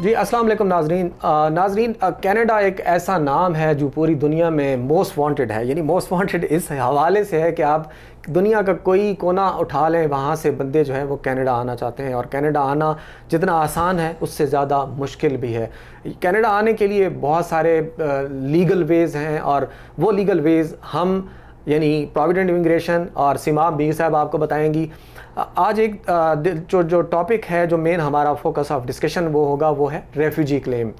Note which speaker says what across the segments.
Speaker 1: जी अस्सलाम वालेकुम नाजरीन। कनाडा एक ऐसा नाम है जो पूरी दुनिया में मोस्ट वांटेड है। यानी मोस्ट वांटेड इस हवाले से है कि आप दुनिया का कोई कोना उठा लें, वहाँ से बंदे जो हैं वो कनाडा आना चाहते हैं। और कनाडा आना जितना आसान है उससे ज़्यादा मुश्किल भी है। कनाडा आने के लिए बहुत सारे लीगल वेज़ हैं, और वो लीगल वेज़ हम यानी प्रोविडेंट इमिग्रेशन और सिमाब मीर साहब आपको बताएंगी। आज एक जो टॉपिक है, जो मेन हमारा फोकस ऑफ डिस्कशन वो होगा, वो है रेफ्यूजी क्लेम।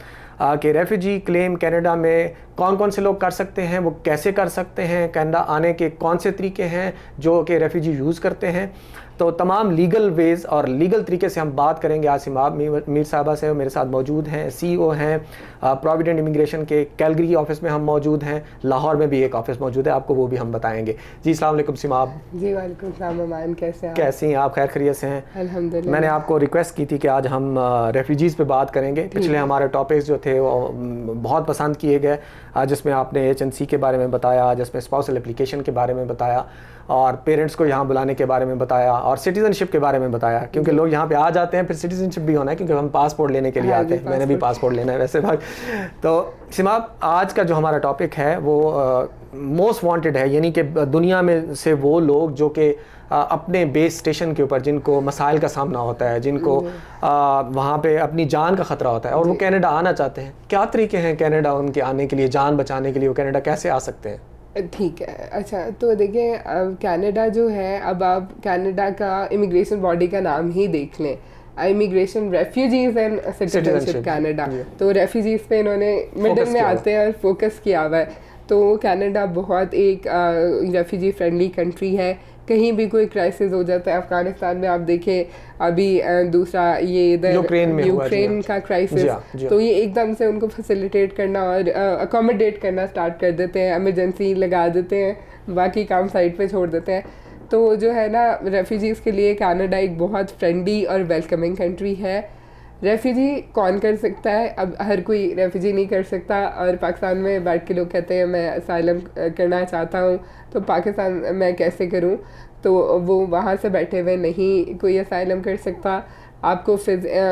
Speaker 1: कि रेफ्यूजी क्लेम कनाडा में कौन कौन से लोग कर सकते हैं, वो कैसे कर सकते हैं, कनाडा आने के कौन से तरीके हैं जो कि रेफ्यूजी यूज़ करते हैं। तो तमाम लीगल वेज़ और लीगल तरीके से हम बात करेंगे आज सिमाब मीर साहबा से। मेरे साथ मौजूद हैं, CEO हैं प्रोविडेंट इमिग्रेशन के। कैलगरी ऑफिस में हम मौजूद हैं, लाहौर में भी एक ऑफिस मौजूद है, आपको वो भी हम बताएंगे। जी अस्सलाम वालेकुम सिमाब।
Speaker 2: जी वालेकुम सलाम अमान, कैसे हैं आप?
Speaker 1: कैसी हैं आप? खैर खैरियत से हैं?
Speaker 2: अल्हम्दुलिल्लाह।
Speaker 1: मैंने आपको रिक्वेस्ट की थी कि आज हम रेफ्यूजीज़ पे बात करेंगे। पिछले हमारे टॉपिक्स जो थे वो बहुत पसंद किए गए, जिसमें आपने HNC के बारे में बताया, जिसमें स्पाउसल एप्लीकेशन के बारे में बताया, और पेरेंट्स को यहाँ बुलाने के बारे में बताया, और सिटीज़नशिप के बारे में बताया। क्योंकि लोग यहाँ पे आ जाते हैं, फिर सिटीज़नशिप भी होना है, क्योंकि हम पासपोर्ट लेने के लिए आते हैं। मैंने भी पासपोर्ट लेना है वैसे भाई। तो सिमाब, आज का जो हमारा टॉपिक है वो मोस्ट वांटेड है। यानी कि दुनिया में से वो लोग जो कि अपने बेस स्टेशन के ऊपर जिनको मसाइल का सामना होता है, जिनको वहाँ पे अपनी जान का ख़तरा होता है, और वो कनाडा आना चाहते हैं। क्या तरीके हैं कनाडा उनके आने के लिए, जान बचाने के लिए वो कनाडा कैसे आ सकते हैं?
Speaker 2: ठीक है, अच्छा तो देखिए, कनाडा जो है, अब आप कनाडा का इमिग्रेशन बॉडी का नाम ही देख लें, immigration refugees and citizenship Canada. तो रेफ्यूजीज पे इन्होंने मिडिल में आते हैं और फोकस किया हुआ है। तो कनाडा बहुत एक रेफ्यूजी फ्रेंडली कंट्री है। कहीं भी कोई क्राइसिस हो जाता है, अफगानिस्तान में आप देखें, अभी दूसरा ये इधर यूक्रेन का क्राइसिस, तो ये एकदम से उनको फैसिलिटेट करना और अकोमोडेट करना स्टार्ट कर देते हैं, इमरजेंसी लगा देते हैं, बाकी काम साइड पे छोड़ देते हैं। तो जो है ना, रेफ्यूजीज़ के लिए कनाडा एक बहुत फ्रेंडली और वेलकमिंग कंट्री है। रेफ्यूजी कौन कर सकता है? अब हर कोई रेफ्यूजी नहीं कर सकता, और पाकिस्तान में बैठ के लोग कहते हैं मैं असाइलम करना चाहता हूँ, तो पाकिस्तान मैं कैसे करूँ? तो वो वहाँ से बैठे हुए नहीं कोई असाइलम कर सकता। आपको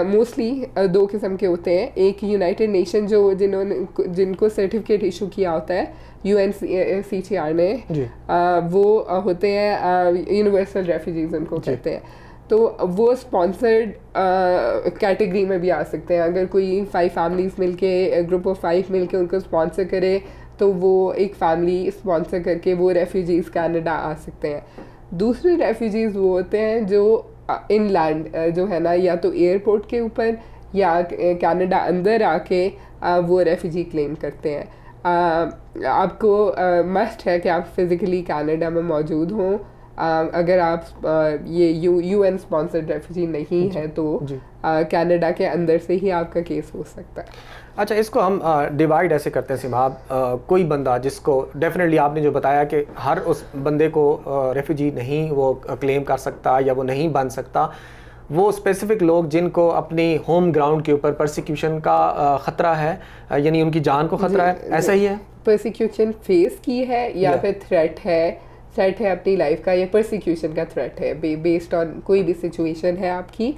Speaker 2: मोस्टली दो किस्म के होते हैं। एक यूनाइटेड नेशन जिनको सर्टिफिकेट इशू किया होता है UNHCR ने, वो होते हैं यूनिवर्सल रेफ्यूजीज उनको कहते हैं। तो वो स्पॉन्सर्ड कैटेगरी में भी आ सकते हैं। अगर कोई 5 फैमिलीज मिलके, ग्रुप ऑफ 5 मिलके उनको स्पॉन्सर करे, तो वो एक फैमिली स्पॉन्सर करके वो रेफ्यूजीज़ कनाडा आ सकते हैं। दूसरे रेफ्यूजीज़ वो होते हैं जो इनलैंड जो है ना, या तो एयरपोर्ट के ऊपर या कनाडा अंदर आके वो रेफ्यूजी क्लेम करते हैं। आपको मस्ट है कि आप फिज़िकली कनाडा में मौजूद हों। अगर आप ये UN स्पॉन्सर्ड रेफ्यूजी नहीं है तो कनाडा के अंदर से ही आपका केस हो सकता है।
Speaker 1: अच्छा, इसको हम डिवाइड ऐसे करते हैं सिमाब। कोई बंदा जिसको डेफिनेटली आपने जो बताया कि हर उस बंदे को रेफ्यूजी नहीं वो क्लेम कर सकता या वो नहीं बन सकता, वो स्पेसिफिक लोग जिनको अपनी होम ग्राउंड के ऊपर परसिक्यूशन का ख़तरा है, यानी उनकी जान को ख़तरा है, ऐसा ही है?
Speaker 2: परसिक्यूशन फेस की है या फिर थ्रेट है अपनी लाइफ का, या परसिक्यूशन का थ्रेट है बेस्ड ऑन कोई भी सिचुएशन है आपकी।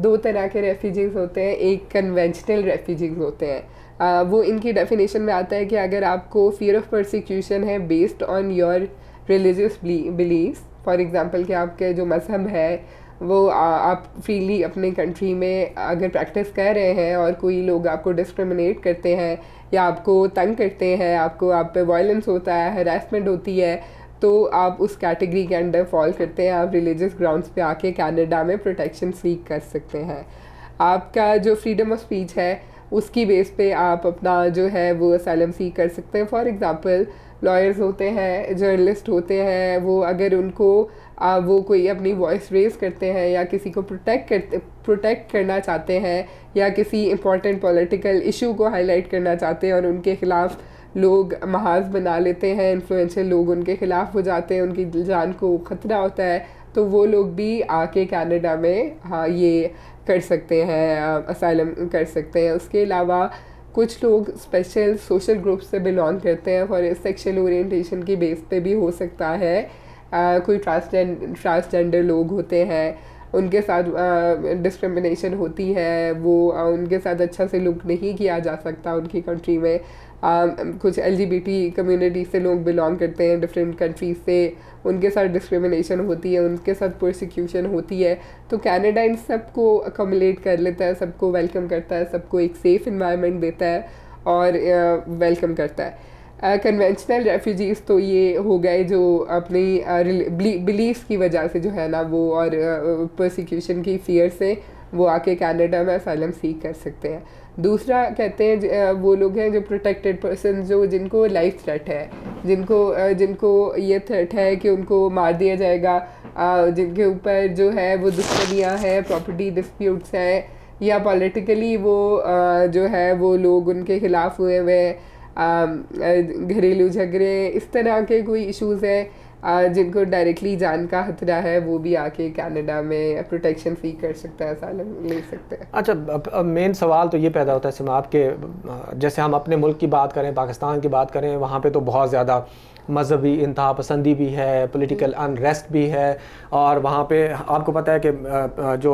Speaker 2: दो तरह के रेफ्यूजीज़ होते हैं। एक कन्वेंशनल रेफ्यूजीज़ होते हैं, वो इनकी डेफिनेशन में आता है कि अगर आपको फियर ऑफ परसिक्यूशन है based on your religious beliefs, for example कि आपके जो मज़हब है वो आप फ्रीली अपने कंट्री में अगर प्रैक्टिस कर रहे हैं, और कोई लोग आपको डिस्क्रिमिनेट करते हैं या आपको तंग करते हैं, आप पे वायलेंस होता है, हरासमेंट होती है, तो आप उस कैटेगरी के अंडर फॉल करते हैं। आप रिलीजियस ग्राउंड्स पे आके कनाडा में प्रोटेक्शन सीक कर सकते हैं। आपका जो फ्रीडम ऑफ स्पीच है उसकी बेस पे आप अपना जो है वो असाइलम सीक कर सकते हैं। फॉर एग्जांपल लॉयर्स होते हैं, जर्नलिस्ट होते हैं, वो अगर उनको वो कोई अपनी वॉइस रेज करते हैं या किसी को प्रोटेक्ट करना चाहते हैं, या किसी इंपॉर्टेंट पॉलिटिकल इशू को हाईलाइट करना चाहते हैं और उनके ख़िलाफ़ लोग महाज बना लेते हैं, इन्फ्लुएंशियल लोग उनके ख़िलाफ़ हो जाते हैं, उनकी जान को ख़तरा होता है, तो वो लोग भी आके कनाडा में ये कर सकते हैं, असाइलम कर सकते हैं। उसके अलावा कुछ लोग स्पेशल सोशल ग्रुप से बिलोंग करते हैं, फॉर सेक्शुअल ओरिएंटेशन की बेस पे भी हो सकता है। कोई ट्रांसजेंडर लोग होते हैं, उनके साथ डिस्क्रिमिनेशन होती है, वो उनके साथ अच्छा सलूक नहीं किया जा सकता उनकी कंट्री में। कुछ LGBT कम्युनिटी से लोग बिलोंग करते हैं डिफरेंट कंट्रीज से, उनके साथ डिस्क्रिमिनेशन होती है, उनके साथ प्रोसिक्यूशन होती है। तो कनाडा इन सबको अकोमोडेट कर लेता है, सबको वेलकम करता है, सबको एक सेफ़ इन्वायरमेंट देता है और वेलकम करता है। कन्वेंशनल रेफ्यूजीज़ तो ये हो गए जो अपनी बिलीफ्स की वजह से जो है ना वो, और परसिक्यूशन की फियर से वो आके कनाडा में असाइलम सीख कर सकते हैं। दूसरा कहते हैं वो लोग हैं जो प्रोटेक्टेड पर्सन, जो जिनको लाइफ थ्रेट है, जिनको ये थ्रेट है कि उनको मार दिया जाएगा, जिनके ऊपर जो है वो दुश्मनियाँ हैं, प्रॉपर्टी डिस्प्यूट्स हैं, या पॉलिटिकली वो जो है वो लोग उनके खिलाफ हुए हुए, घरेलू झगड़े, इस तरह के कोई इश्यूज़ हैं जिनको डायरेक्टली जान का खतरा है, वो भी आके कनाडा में प्रोटेक्शन सीख कर सकता है, असाइलम ले सकते हैं।
Speaker 1: अच्छा, अब मेन सवाल तो ये पैदा होता है सिमा आपके, जैसे हम अपने मुल्क की बात करें, पाकिस्तान की बात करें, वहाँ पे तो बहुत ज़्यादा मजहबी इंतहा पसंदी भी है, पॉलिटिकल अनरेस्ट भी है, और वहाँ पे आपको पता है कि जो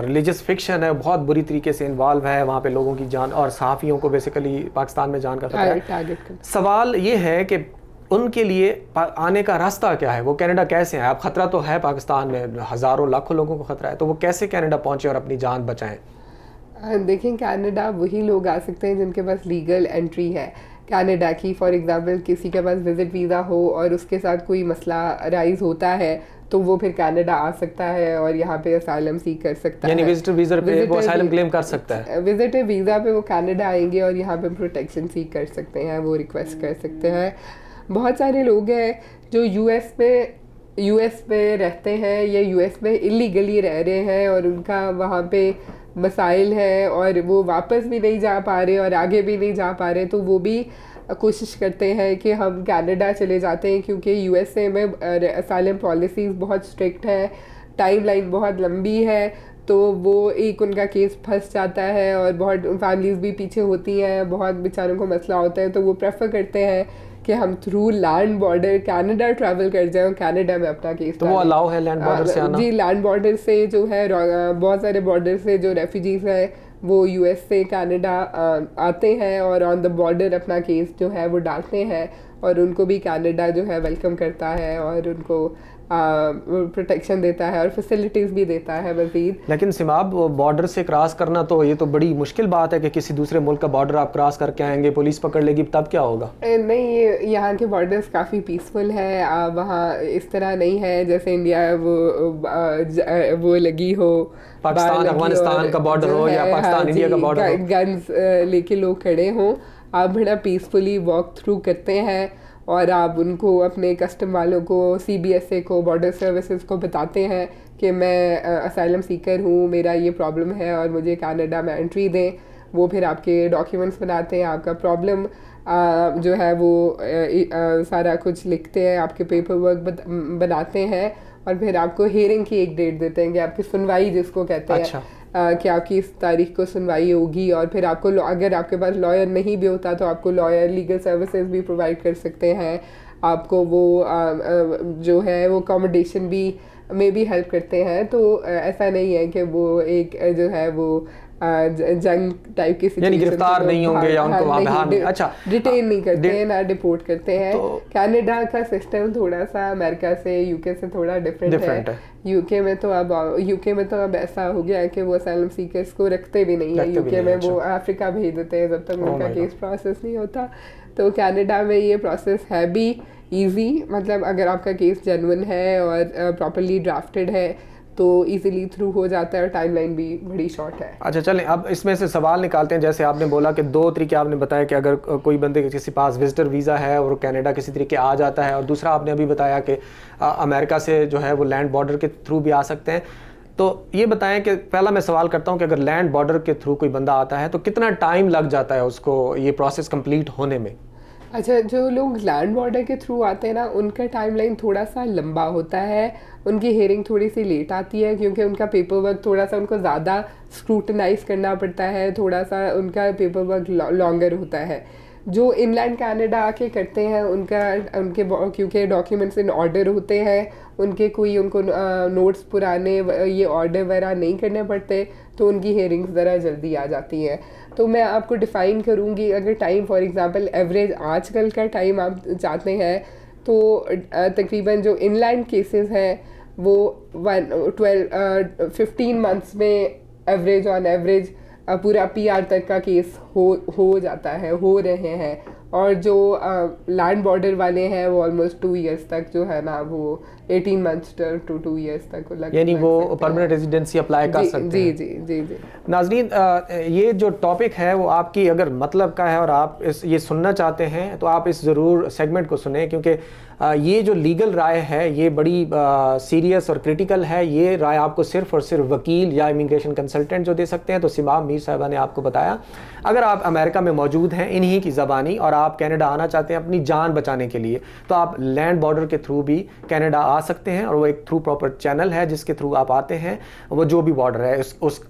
Speaker 1: रिलीजियस फिक्शन है बहुत बुरी तरीके से इन्वॉल्व है, वहाँ पे लोगों की जान और सहाफ़ियों को बेसिकली पाकिस्तान में जान का खतरा है। सवाल ये है कि उनके लिए आने का रास्ता क्या है, वो कनाडा कैसे हैं? अब ख़तरा तो है पाकिस्तान में, हज़ारों लाखों लोगों को ख़तरा है, तो वो कैसे कनाडा पहुँचे और अपनी जान बचाएं?
Speaker 2: देखें, कनाडा वही लोग आ सकते हैं जिनके पास लीगल एंट्री है कनाडा की। फॉर एग्जांपल किसी के पास विजिट वीज़ा हो और उसके साथ कोई मसला राइज होता है तो वो फिर कनाडा आ सकता है और यहाँ पे असाइलम सीख कर सकता है,
Speaker 1: यानी विजिटर वीज़ा पे वो असाइलम क्लेम कर सकता है।
Speaker 2: विजिटर वीज़ा पे वो कनाडा आएंगे और यहाँ पे प्रोटेक्शन सीख कर सकते हैं, वो रिक्वेस्ट कर सकते हैं। बहुत सारे लोग हैं जो यूएस में रहते हैं या यूएस में इलीगली रह रहे हैं और उनका वहाँ पे मसाइल है और वो वापस भी नहीं जा पा रहे और आगे भी नहीं जा पा रहे, तो वो भी कोशिश करते हैं कि हम कनाडा चले जाते हैं, क्योंकि यूएसए में असाइलम पॉलिसीज़ बहुत स्ट्रिक्ट है, टाइमलाइन बहुत लंबी है, तो वो एक उनका केस फंस जाता है और बहुत फैमिलीज़ भी पीछे होती हैं, बहुत बेचारों को मसला होता है, तो वो प्रेफर करते हैं कि हम through land border Canada travel कर जाएं, कनाडा में अपना केस।
Speaker 1: तो वो अलाउ है लैंड बॉर्डर से आना?
Speaker 2: जी, लैंड बॉर्डर से जो है बहुत सारे बॉर्डर से जो रेफ्यूजीज़ हैं वो यूएस से कनाडा आते हैं और ऑन द बॉर्डर अपना केस जो है वो डालते हैं और उनको भी कनाडा जो है वेलकम करता है और उनको प्रोटेक्शन देता है और फैसिलिटीज़ भी देता है मज़ीद।
Speaker 1: लेकिन सिमाब, बॉर्डर से क्रॉस करना तो ये तो बड़ी मुश्किल बात है कि किसी दूसरे मुल्क का बॉर्डर आप क्रॉस करके आएंगे, पुलिस पकड़ लेगी, तब क्या होगा?
Speaker 2: नहीं, ये यहाँ के बॉर्डर्स काफ़ी पीसफुल है, वहाँ इस तरह नहीं है जैसे इंडिया वो लगी हो,
Speaker 1: पाकिस्तान अफगानिस्तान का बॉर्डर हो या पाकिस्तान इंडिया का बॉर्डर हो,
Speaker 2: गन्स लेके लोग खड़े हों। आप बड़ा पीसफुली वॉक थ्रू करते हैं और आप उनको, अपने कस्टम वालों को, CBSA को, बॉर्डर सर्विसेज को बताते हैं कि मैं असाइलम सीकर हूँ, मेरा ये प्रॉब्लम है और मुझे कनाडा में एंट्री दें। वो फिर आपके डॉक्यूमेंट्स बनाते हैं, आपका प्रॉब्लम जो है वो सारा कुछ लिखते हैं, आपके पेपर वर्क बनाते हैं और फिर आपको हियरिंग की एक डेट देते हैं कि आपकी सुनवाई जिसको कहते हैं।
Speaker 1: अच्छा।
Speaker 2: कि आपकी इस तारीख को सुनवाई होगी और फिर आपको, अगर आपके पास लॉयर नहीं भी होता तो आपको लॉयर लीगल सर्विसेज भी प्रोवाइड कर सकते हैं, आपको वो जो है वो अकोमोडेशन भी में भी हेल्प करते हैं। तो ऐसा नहीं है कि वो एक जो है वो जंग टाइप की
Speaker 1: यानी गिरफ्तार नहीं होंगे या उनको वहाँ बाहर नहीं, अच्छा,
Speaker 2: डिटेन नहीं करते हैं ना डिपोर्ट करते हैं। कनाडा का सिस्टम थोड़ा सा अमेरिका से, यूके से थोड़ा डिफरेंट है। यूके में तो अब ऐसा हो गया है कि वो असाइलम सीकर्स को रखते भी नहीं है, यूके में वो अफ्रीका भेज देते हैं जब तक उनका केस प्रोसेस नहीं होता। तो कनाडा में ये प्रोसेस है भी ईजी, मतलब अगर आपका केस जेन्युइन है और प्रॉपर्ली ड्राफ्टेड है तो इजीली थ्रू हो जाता है और टाइमलाइन भी बड़ी शॉर्ट है।
Speaker 1: अच्छा, चलें अब इसमें से सवाल निकालते हैं। जैसे आपने बोला कि दो तरीके आपने बताया कि अगर कोई बंदे के किसी पास विजिटर वीज़ा है और कनाडा किसी तरीके आ जाता है, और दूसरा आपने अभी बताया कि अमेरिका से जो है वो लैंड बॉर्डर के थ्रू भी आ सकते हैं। तो ये बताएं कि पहला मैं सवाल करता हूँ कि अगर लैंड बॉर्डर के थ्रू कोई बंदा आता है तो कितना टाइम लग जाता है उसको ये प्रोसेस कंप्लीट होने में?
Speaker 2: अच्छा, जो लोग लैंड बॉर्डर के थ्रू आते हैं ना, उनका टाइमलाइन थोड़ा सा लंबा होता है, उनकी हियरिंग थोड़ी सी लेट आती है क्योंकि उनका पेपर वर्क थोड़ा सा उनको ज़्यादा स्क्रूटनाइज करना पड़ता है, थोड़ा सा उनका पेपर वर्क लॉन्गर होता है। जो इनलैंड कनाडा आके करते हैं उनके क्योंकि डॉक्यूमेंट्स इन ऑर्डर होते हैं, उनको नोट्स पुराने ये ऑर्डर वगैरह नहीं करने पड़ते, तो उनकी हेयरिंग्स ज़रा जल्दी आ जाती हैं। तो मैं आपको डिफ़ाइन करूँगी, अगर टाइम फॉर एग्ज़ाम्पल एवरेज आजकल का टाइम आप चाहते हैं तो तकरीबन जो इनलैंड केसेस हैं वो 15 मंथ्स में ऑन एवरेज पूरा PR तक का केस हो जाता है, हो रहे हैं। और जो लैंड बॉर्डर वाले हैं वो ऑलमोस्ट 2 इयर्स तक जो है ना, वो 18 मंथ्स टू 2 इयर्स तक
Speaker 1: यानी वो परमानेंट रेजिडेंसी अप्लाई कर सकते हैं।
Speaker 2: जी जी जी जी।
Speaker 1: नाज़रीन, ये जो टॉपिक है वो आपकी अगर मतलब का है और आप ये सुनना चाहते हैं तो आप इस ज़रूर सेगमेंट को सुने, क्योंकि ये जो लीगल राय है ये बड़ी सीरियस और क्रिटिकल है। ये राय आपको सिर्फ और सिर्फ वकील या इमिग्रेशन कंसल्टेंट जो दे सकते हैं। तो सिमाम मीर साहिबा ने आपको बताया, अगर आप अमेरिका में मौजूद हैं इन्हीं की ज़बानी और आप कनाडा आना चाहते हैं अपनी जान बचाने के लिए, तो आप लैंड बॉर्डर के थ्रू भी कनाडा आ सकते हैं। और वो एक थ्रू प्रॉपर चैनल है जिसके थ्रू आप आते हैं, वो जो भी बॉर्डर है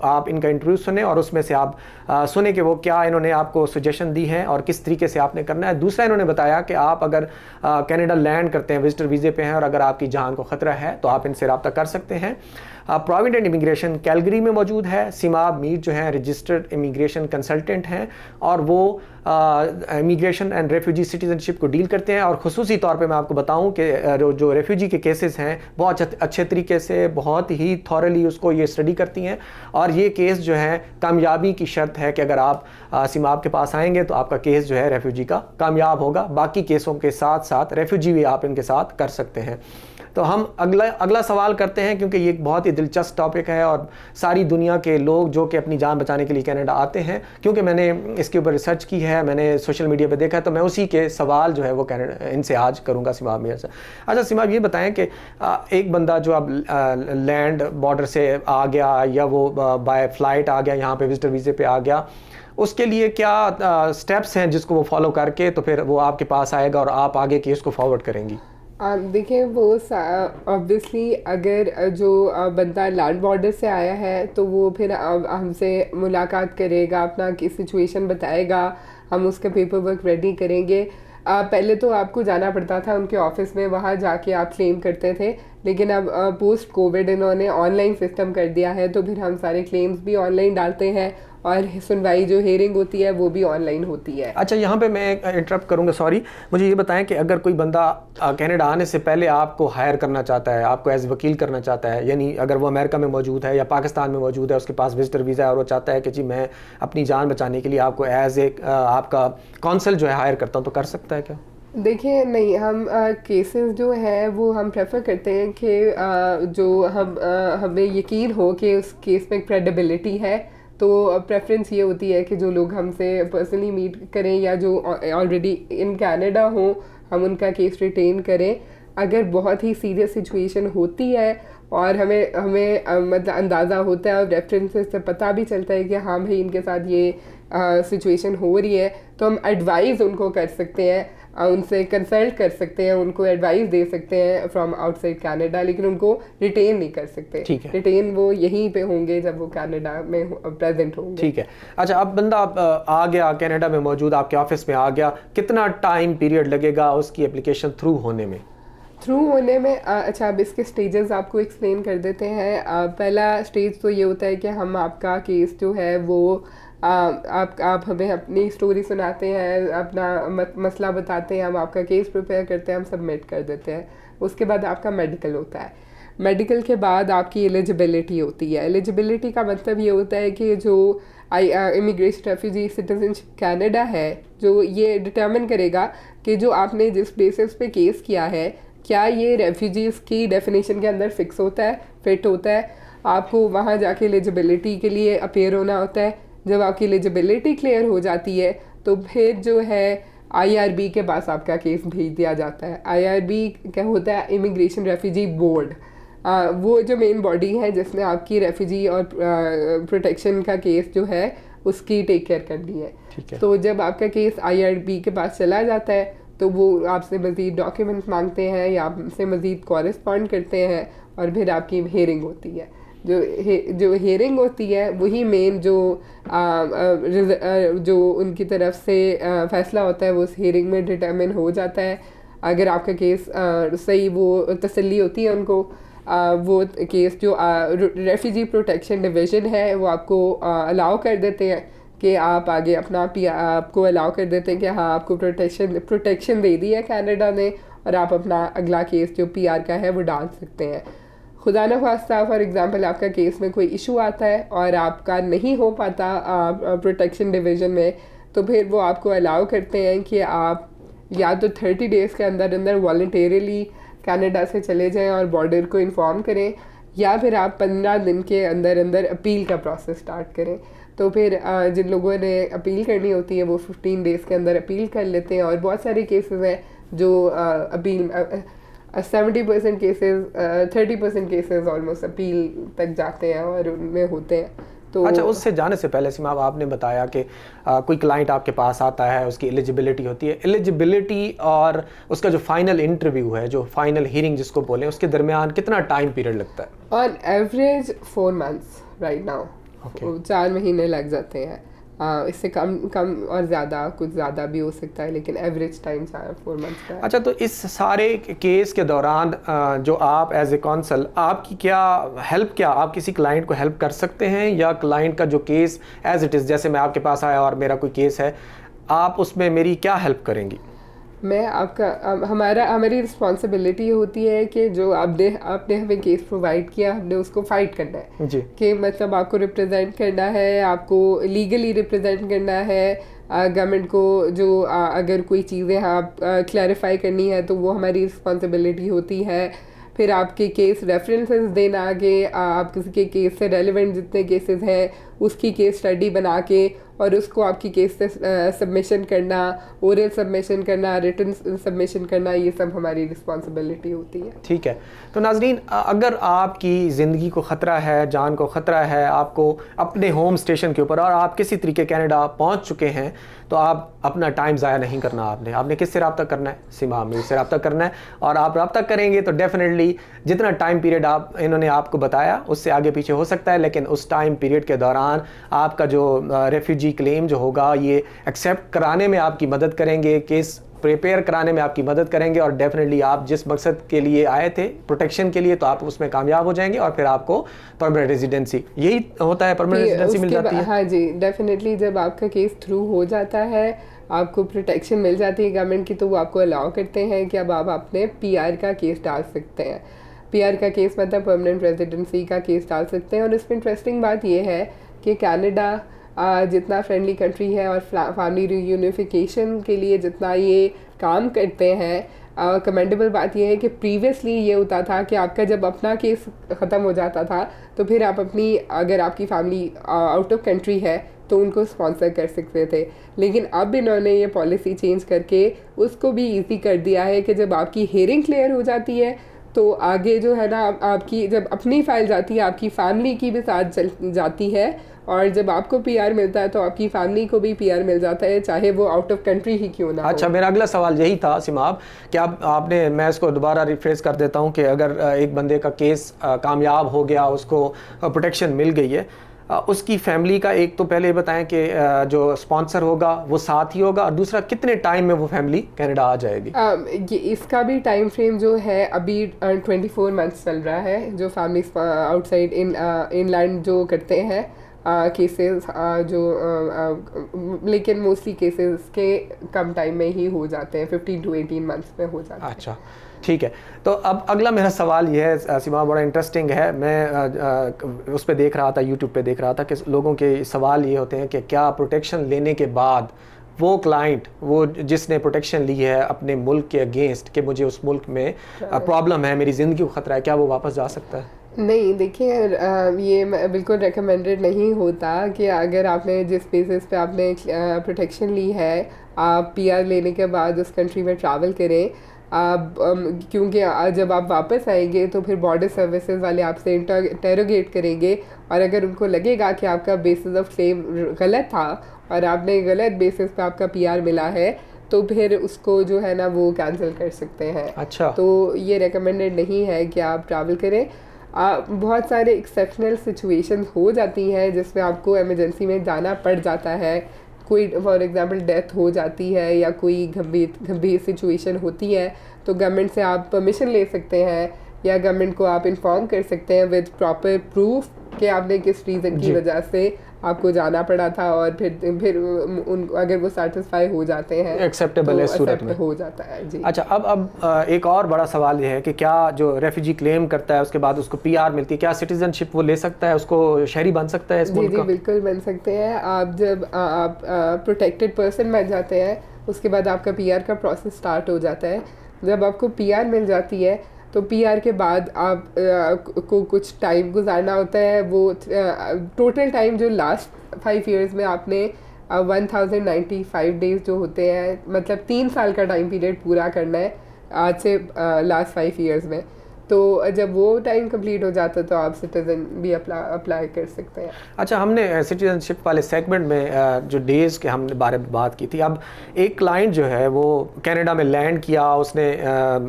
Speaker 1: आप इनका इंटरव्यू सुने और उसमें से आप सुने कि वो क्या इन्होंने आपको सजेशन दी है और किस तरीके से आपने करना है। दूसरा, इन्होंने बताया कि आप अगर कनाडा लैंड करते हैं, विजिटर वीज़े पे हैं और अगर आपकी जान को ख़तरा है तो आप इनसे रब्ता कर सकते हैं। प्रोविडेंट इमिग्रेशन कैलगरी में मौजूद है। सिमाब मीर जो हैं रजिस्टर्ड इमिग्रेशन कंसल्टेंट हैं और वो इमिग्रेशन एंड रेफ्यूजी सिटीजनशिप को डील करते हैं। और ख़ुसूसी तौर पे मैं आपको बताऊं कि जो रेफ्यूजी के केसेस हैं बहुत अच्छे तरीके से, बहुत ही थॉरली उसको ये स्टडी करती हैं। और ये केस जो है कामयाबी की शर्त है कि अगर आप सिमाब के पास आएंगे तो आपका केस जो है रेफ्यूजी का कामयाब होगा। बाकी केसों के साथ साथ रेफ्यूजी भी आप इनके साथ कर सकते हैं। तो हम अगला सवाल करते हैं, क्योंकि ये एक बहुत ही दिलचस्प टॉपिक है और सारी दुनिया के लोग जो कि अपनी जान बचाने के लिए कनाडा आते हैं, क्योंकि मैंने इसके ऊपर रिसर्च की है, मैंने सोशल मीडिया पे देखा है, तो मैं उसी के सवाल जो है वो इनसे आज करूंगा सिमाब मीर से। अच्छा सिमाब, ये बताएं कि एक बंदा जो अब लैंड बॉर्डर से आ गया या वो बाय फ्लाइट आ गया, यहाँ पे विजिटर वीज़े पे आ गया, उसके लिए क्या स्टेप्स हैं जिसको वो फॉलो करके तो फिर वो आपके पास आएगा और आप आगे केस को फॉरवर्ड करेंगी?
Speaker 2: देखिए, वो ऑब्वियसली अगर जो बंदा लैंड बॉर्डर से आया है तो वो फिर हमसे मुलाकात करेगा, अपना की सिचुएशन बताएगा, हम उसका पेपर वर्क रेडी करेंगे। पहले तो आपको जाना पड़ता था उनके ऑफिस में, वहाँ जाके आप क्लेम करते थे, लेकिन अब पोस्ट कोविड इन्होंने ऑनलाइन सिस्टम कर दिया है, तो फिर हम सारे क्लेम्स भी ऑनलाइन डालते हैं और सुनवाई जो हेयरिंग होती है वो भी ऑनलाइन होती है।
Speaker 1: अच्छा, यहाँ पे मैं इंटरप्ट करूँगा, सॉरी। मुझे ये बताएं कि अगर कोई बंदा कनाडा आने से पहले आपको हायर करना चाहता है, आपको एज वकील करना चाहता है, यानी अगर वो अमेरिका में मौजूद है या पाकिस्तान में मौजूद है, उसके पास विजिटर वीज़ा है और वो चाहता है कि जी मैं अपनी जान बचाने के लिए आपको एज एक आपका कौंसल जो है हायर करता हूँ, तो कर सकता है क्या?
Speaker 2: देखिए, नहीं, हम केसेस जो है वो हम प्रेफर करते हैं कि जो हमें यकीन हो कि उस केस में क्रेडिबिलिटी है, तो प्रेफरेंस ये होती है कि जो लोग हमसे पर्सनली मीट करें या जो ऑलरेडी इन कनाडा हो हम उनका केस रिटेन करें। अगर बहुत ही सीरियस सिचुएशन होती है और हमें मतलब अंदाज़ा होता है और रेफरेंसेस से पता भी चलता है कि हाँ भाई इनके साथ ये सिचुएशन हो रही है, तो हम एडवाइस उनको कर सकते हैं, उनसे कंसल्ट कर सकते हैं, उनको एडवाइस दे सकते हैं फ्रॉम आउटसाइड कनाडा, लेकिन उनको रिटेन नहीं कर सकते।
Speaker 1: ठीक है,
Speaker 2: रिटेन वो यहीं पे होंगे जब वो कनाडा में प्रेजेंट होंगे।
Speaker 1: ठीक है। अच्छा, अब बंदा आ गया कनाडा में मौजूद, आपके ऑफिस में आ गया, कितना टाइम पीरियड लगेगा उसकी एप्लीकेशन थ्रू होने में?
Speaker 2: अच्छा, अब इसके स्टेजेस आपको एक्सप्लेन कर देते हैं। पहला स्टेज तो ये होता है कि हम आपका केस जो है वो आप हमें अपनी स्टोरी सुनाते हैं, अपना मसला बताते हैं, हम आपका केस प्रिपेयर करते हैं, हम सबमिट कर देते हैं। उसके बाद आपका मेडिकल होता है। मेडिकल के बाद आपकी एलिजिबिलिटी होती है। एलिजिबिलिटी का मतलब ये होता है कि जो इमिग्रेशन रेफ्यूजी सिटीजनशिप कनाडा है, जो ये डिटर्मिन करेगा कि जो आपने जिस बेसिस पे केस किया है क्या ये रेफ्यूजीज़ की डेफिनेशन के अंदर फिक्स होता है, फिट होता है। आपको वहाँ जाके एलिजिबिलिटी के लिए अपीयर होना होता है। जब आपकी एलिजिबिलिटी क्लियर हो जाती है तो फिर जो है IRB के पास आपका केस भेज दिया जाता है। IRB क्या होता है? Immigration refugee board. वो जो मेन बॉडी है जिसने आपकी रेफ्यूजी और प्रोटेक्शन का केस जो है उसकी टेक केयर करनी है। तो जब आपका केस IRB के पास चला जाता है तो वो आपसे मज़ीद डॉक्यूमेंट्स मांगते हैं या आपसे मज़ीद कॉरेस्पॉन्ड करते हैं और फिर आपकी हेयरिंग होती है। जो हेयरिंग होती है वही मेन जो उनकी तरफ से फैसला होता है वो उस हेयरिंग में डिटरमिन हो जाता है। अगर आपका केस सही वो तसल्ली होती है उनको, वो केस जो रेफ्यूजी प्रोटेक्शन डिवीज़न है वो आपको अलाउ कर देते हैं कि आप आगे अपना आपको अलाउ कर देते हैं कि हाँ आपको प्रोटेक्शन दे दी है कनाडा ने, और आप अपना अगला केस जो पीआर का है वो डाल सकते हैं। खुदा न खास्ता फॉर एग्ज़ाम्पल आपका केस में कोई इशू आता है और आपका नहीं हो पाता प्रोटेक्शन डिवीज़न में, तो फिर वो आपको अलाउ करते हैं कि आप या तो 30 डेज़ के अंदर अंदर वॉलंटरीली कनाडा से चले जाएं और बॉर्डर को इन्फॉर्म करें, या फिर आप 15 दिन के अंदर अंदर अपील का प्रोसेस स्टार्ट करें। तो फिर जिन लोगों ने अपील करनी होती है वो 15 डेज़ के अंदर अपील कर लेते हैं, और बहुत सारे केसेस हैं जो appeal 70% cases 30% cases almost appeal तक जाते हैं और उनमें होते हैं। तो
Speaker 1: अच्छा, उससे जाने से पहले सीमा, आपने बताया कि कोई क्लाइंट आपके पास आता है, उसकी एलिजिबिलिटी होती है, एलिजिबिलिटी और उसका जो फाइनल इंटरव्यू है, जो फाइनल हियरिंग जिसको बोलें, उसके दरमियान कितना टाइम पीरियड लगता है?
Speaker 2: On average 4 months right now. 4 महीने लग जाते हैं। इससे कम और ज़्यादा, कुछ ज़्यादा भी हो सकता है, लेकिन एवरेज टाइम 4 months का है।
Speaker 1: अच्छा, तो इस सारे केस के दौरान जो आप एज ए कौंसल, आपकी क्या हेल्प, क्या आप किसी क्लाइंट को हेल्प कर सकते हैं, या क्लाइंट का जो केस एज इट इज़, जैसे मैं आपके पास आया और मेरा कोई केस है, आप उसमें मेरी क्या हेल्प करेंगी?
Speaker 2: मैं हमारी रिस्पॉन्सिबिलिटी होती है कि जो आपने हमें केस प्रोवाइड किया, हमने उसको फाइट करना है
Speaker 1: जी।
Speaker 2: कि मतलब आपको रिप्रेजेंट करना है, आपको लीगली रिप्रेजेंट करना है गवर्नमेंट को। जो अगर कोई चीज़ें आप क्लैरिफाई करनी है तो वो हमारी रिस्पॉन्सिबिलिटी होती है। फिर आपके केस रेफरेंसेस देना, कि आप किसी के केस से रेलिवेंट जितने केसेस हैं उसकी केस स्टडी बना के और उसको आपकी केस से सबमिशन करना, ओरल सबमिशन करना, रिटन सबमिशन करना, ये सब हमारी रिस्पॉन्सिबिलिटी होती है।
Speaker 1: ठीक है। तो नाजरीन, अगर आपकी ज़िंदगी को ख़तरा है, जान को ख़तरा है, आपको अपने होम स्टेशन के ऊपर, और आप किसी तरीके कनाडा पहुंच चुके हैं, तो आप अपना टाइम ज़ाया नहीं करना। आपने किससे रब्ता करना है? सीमा अमीर से रब्ता करना है। और आप रब्ता करेंगे तो डेफिनेटली जितना टाइम पीरियड इन्होंने आपको बताया उससे आगे पीछे हो सकता है, लेकिन उस टाइम पीरियड के दौरान आपका जो रेफ्यूजी क्लेम जो होगा ये एक्सेप्ट कराने में आपकी मदद करेंगे, केस प्रिपेयर कराने में आपकी मदद करेंगे, और डेफिनेटली आप जिस मकसद के लिए आए थे प्रोटेक्शन के लिए, तो आप उसमें कामयाब हो जाएंगे और फिर आपको परमानेंट रेजिडेंसी, यही होता है, परमानेंट रेजिडेंसी मिल जाती है।
Speaker 2: हाँ जी, डेफिनेटली जब आपका केस थ्रू हो जाता है, आपको प्रोटेक्शन मिल जाती है गवर्नमेंट की, तो वो आपको अलाउ करते हैं कि अब आप अपने पीआर का केस डाल सकते हैं। पीआर का केस मतलब परमानेंट रेजिडेंसी का केस डाल सकते हैं। और इसमें इंटरेस्टिंग बात यह है कि कनाडा जितना फ्रेंडली कंट्री है और फैमिली रीयूनिफिकेशन के लिए जितना ये काम करते हैं, कमेंडेबल बात यह है कि प्रीवियसली ये होता था कि आपका जब अपना केस ख़त्म हो जाता था तो फिर आप अगर आपकी फैमिली आउट ऑफ कंट्री है तो उनको स्पॉन्सर कर सकते थे। लेकिन अब इन्होंने ये पॉलिसी चेंज करके उसको भी इजी कर दिया है कि जब आपकी हेयरिंग क्लियर हो जाती है तो आगे जो है ना, आपकी जब अपनी फाइल जाती है आपकी फैमिली की भी साथ चल जाती है, और जब आपको पीआर मिलता है तो आपकी फैमिली को भी पीआर मिल जाता है, चाहे वो आउट ऑफ कंट्री ही क्यों ना हो।
Speaker 1: अच्छा, मेरा अगला सवाल यही था सिमाब कि आपने, मैं इसको दोबारा रिफ्रेश कर देता हूँ कि अगर एक बंदे का केस कामयाब हो गया, उसको प्रोटेक्शन मिल गई है, उसकी फैमिली का एक तो पहले बताएं कि जो स्पॉन्सर होगा वो साथ ही होगा, और दूसरा कितने टाइम में वो फैमिली कनाडा आ जाएगी?
Speaker 2: ये इसका भी टाइम फ्रेम जो है अभी 24 months चल रहा है। जो फैमिली आउटसाइड इनलैंड जो करते हैं केसेस लेकिन मोस्टली केसेस के कम टाइम में ही हो जाते हैं, 15 to 18 months में हो जाते हैं।
Speaker 1: अच्छा, ठीक है। तो अब अगला मेरा सवाल यह है सीमा, बड़ा इंटरेस्टिंग है। मैं उस पर देख रहा था, यूट्यूब पे देख रहा था कि लोगों के सवाल ये होते हैं कि क्या प्रोटेक्शन लेने के बाद वो क्लाइंट, वो जिसने प्रोटेक्शन ली है अपने मुल्क के अगेंस्ट, कि मुझे उस मुल्क में प्रॉब्लम है, मेरी ज़िंदगी को ख़तरा है, क्या वो वापस जा सकता है?
Speaker 2: नहीं, देखिए ये बिल्कुल रेकमेंडेड नहीं होता कि अगर आपने जिस बेसिस पे आपने प्रोटेक्शन ली है, आप पीआर लेने के बाद उस कंट्री में ट्रैवल करें। क्योंकि जब आप वापस आएंगे तो फिर बॉर्डर सर्विसेज वाले आपसे इंटरोगेट करेंगे, और अगर उनको लगेगा कि आपका बेसिस ऑफ क्लेम गलत था और आपने गलत बेसिस पे आपका पीआर मिला है, तो फिर उसको जो है ना वो कैंसिल कर सकते हैं।
Speaker 1: अच्छा।
Speaker 2: तो ये रेकमेंडेड नहीं है कि आप ट्रैवल करें। बहुत सारे एक्सेप्शनल सिचुएशंस हो जाती हैं जिसमें आपको इमरजेंसी में जाना पड़ जाता है, कोई फॉर एग्जांपल डेथ हो जाती है या कोई गंभीर सिचुएशन होती है, तो गवर्नमेंट से आप परमिशन ले सकते हैं या गवर्नमेंट को आप इन्फॉर्म कर सकते हैं विद प्रॉपर प्रूफ कि आपने किस रीज़न की वजह से आपको जाना पड़ा था, और फिर अगर वो सेटिस्फाई हो जाते हैं,
Speaker 1: एक्सेप्टेबल
Speaker 2: तो
Speaker 1: है सूरत में
Speaker 2: हो जाता है जी।
Speaker 1: अच्छा, अब एक और बड़ा सवाल ये है कि क्या जो रेफ्यूजी क्लेम करता है उसके बाद उसको पीआर मिलती है, क्या सिटीजनशिप वो ले सकता है, उसको शहरी बन सकता है इस मुल्क का?
Speaker 2: जी बिल्कुल बन सकते हैं। आप जब आप प्रोटेक्टेड पर्सन बन जाते हैं उसके बाद आपका पीआर का प्रोसेस स्टार्ट हो जाता है। जब आपको पीआर मिल जाती है तो पीआर के बाद आप को कुछ टाइम गुजारना होता है। वो टोटल टाइम जो लास्ट 5 इयर्स में आपने 1095 डेज जो होते हैं, मतलब 3 साल का टाइम पीरियड पूरा करना है आज से लास्ट 5 इयर्स में। तो जब वो टाइम कंप्लीट हो जाता है तो आप सिटीज़न भी अप्लाई कर सकते हैं।
Speaker 1: अच्छा, हमने सिटीजनशिप वाले सेगमेंट में जो डेज़ के हमने बारे में बात की थी। अब एक क्लाइंट जो है वो कनाडा में लैंड किया, उसने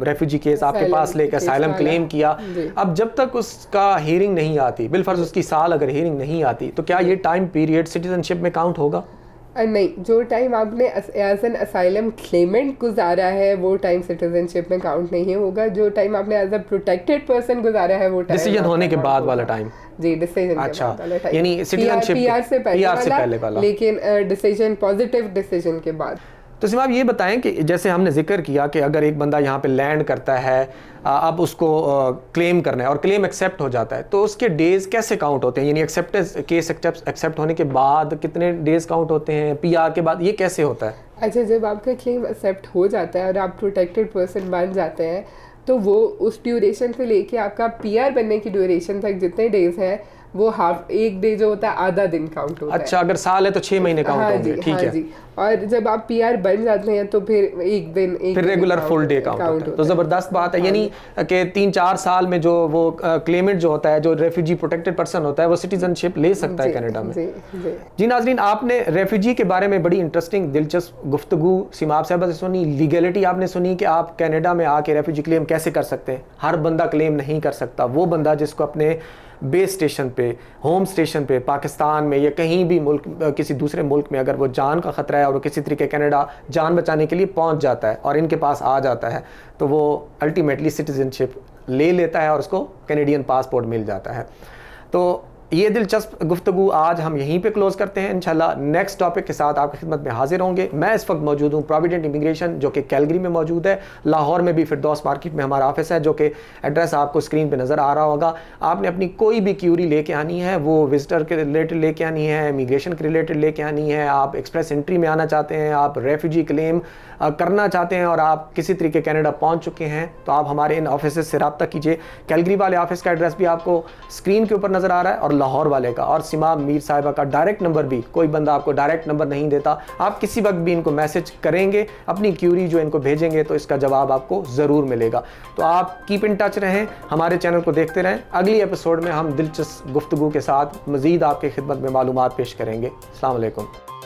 Speaker 1: रेफ्यूजी केस आपके पास लेकर असाइलम क्लेम किया। अब जब तक उसका हियरिंग नहीं आती, बिलफर्ज उसकी साल अगर हियरिंग नहीं आती, तो क्या ये टाइम पीरियड सिटीजनशिप में काउंट होगा?
Speaker 2: नहीं, जो टाइम आपने एज एन असाइलम क्लेमेंट गुजारा है वो टाइम सिटीजनशिप में काउंट नहीं होगा। जो टाइम आपने एज अ प्रोटेक्टेड पर्सन गुजारा है वो टाइम
Speaker 1: डिसीजन होने के बाद वाला टाइम।
Speaker 2: जी, डिसीजन
Speaker 1: अच्छा,
Speaker 2: के बाद वाला टाइम,
Speaker 1: यानी सिटीजनशिप
Speaker 2: पीआर से पहले
Speaker 1: वाला,
Speaker 2: लेकिन डिसीजन पॉजिटिव डिसीजन के बाद।
Speaker 1: तो सिर्फ आप ये बताएं कि जैसे हमने जिक्र किया कि अगर एक बंदा यहाँ पे लैंड करता है, अब उसको क्लेम करना है और क्लेम एक्सेप्ट हो जाता है, तो उसके डेज कैसे काउंट होते हैं? यानी एक्सेप्ट होने के बाद कितने डेज काउंट होते हैं, पीआर के बाद, ये कैसे होता है?
Speaker 2: अच्छा, जब आपका क्लेम एक्सेप्ट हो जाता है और आप प्रोटेक्टेड पर्सन बन जाते हैं तो वो उस ड्यूरेशन से लेके आपका पीआर बनने की ड्यूरेशन तक जितने डेज हैं वो हाफ एक डे जो होता है आधा दिन काउंट होता है।
Speaker 1: अच्छा, अगर साल है तो 6 महीने काउंट होंगे, ठीक है
Speaker 2: जी। और जब आप पीआर बन जाते हैं तो फिर एक दिन
Speaker 1: फिर रेगुलर फुल डे काउंट होता है। तो ज़बरदस्त बात है। यानी कि 3-4 साल में जो वो क्लेमेंट जो होता है, जो रेफ्यूजी प्रोटेक्टेड पर्सन होता है, वो सिटीजनशिप ले सकता है कनाडा में। जी नाजरीन, आपने रेफ्यूजी के बारे में बड़ी इंटरेस्टिंग दिलचस्प गुफ्तगू सीमाब साहबा से सुनी। लीगलिटी आपने सुनी कि आप कनाडा में आके रेफ्यूजी क्लेम कैसे कर सकते हैं। हर बंदा क्लेम नहीं कर सकता। वो बंदा जिसको अपने बेस स्टेशन पे, होम स्टेशन पे, पाकिस्तान में या कहीं भी मुल्क, किसी दूसरे मुल्क में अगर वो जान का ख़तरा है और वो किसी तरीके कनाडा जान बचाने के लिए पहुंच जाता है और इनके पास आ जाता है, तो वो अल्टीमेटली सिटीजनशिप ले लेता है और उसको कैनेडियन पासपोर्ट मिल जाता है। तो ये दिलचस्प गुफ्तगू आज हम यहीं पे क्लोज़ करते हैं। इंशाल्लाह नेक्स्ट टॉपिक के साथ आपकी खिदमत में हाजिर होंगे। मैं इस वक्त मौजूद हूँ प्रोविडेंट इमिग्रेशन, जो कि कैलगरी में मौजूद है। लाहौर में भी फिरदौस मार्केट में हमारा ऑफिस है, जो कि एड्रेस आपको स्क्रीन पे नज़र आ रहा होगा। आपने अपनी कोई भी क्यूरी लेके आनी है, वो विजिटर के रिलेटेड लेके आनी है, इमिग्रेशन के रिलेटेड लेके आनी है, आप एक्सप्रेस एंट्री में आना चाहते हैं, आप रेफ्यूजी क्लेम करना चाहते हैं और आप किसी तरीके कनाडा पहुँच चुके हैं, तो आप हमारे इन ऑफिस से रब्ता कीजिए। कैलगरी वाले ऑफिस का एड्रेस भी आपको स्क्रीन के ऊपर नज़र आ रहा है और लाहौर वाले का, और सिमाब मीर साहिबा का डायरेक्ट नंबर भी, कोई बंदा आपको डायरेक्ट नंबर नहीं देता, आप किसी वक्त भी इनको मैसेज करेंगे, अपनी क्यूरी जो इनको भेजेंगे तो इसका जवाब आपको ज़रूर मिलेगा। तो आप कीप इन टच रहें, हमारे चैनल को देखते रहें। अगली एपिसोड में हम दिलचस्प गुफ्तगू के साथ मज़ीद आपकी खिदमत में मालूमात पेश करेंगे। अस्सलाम वालेकुम।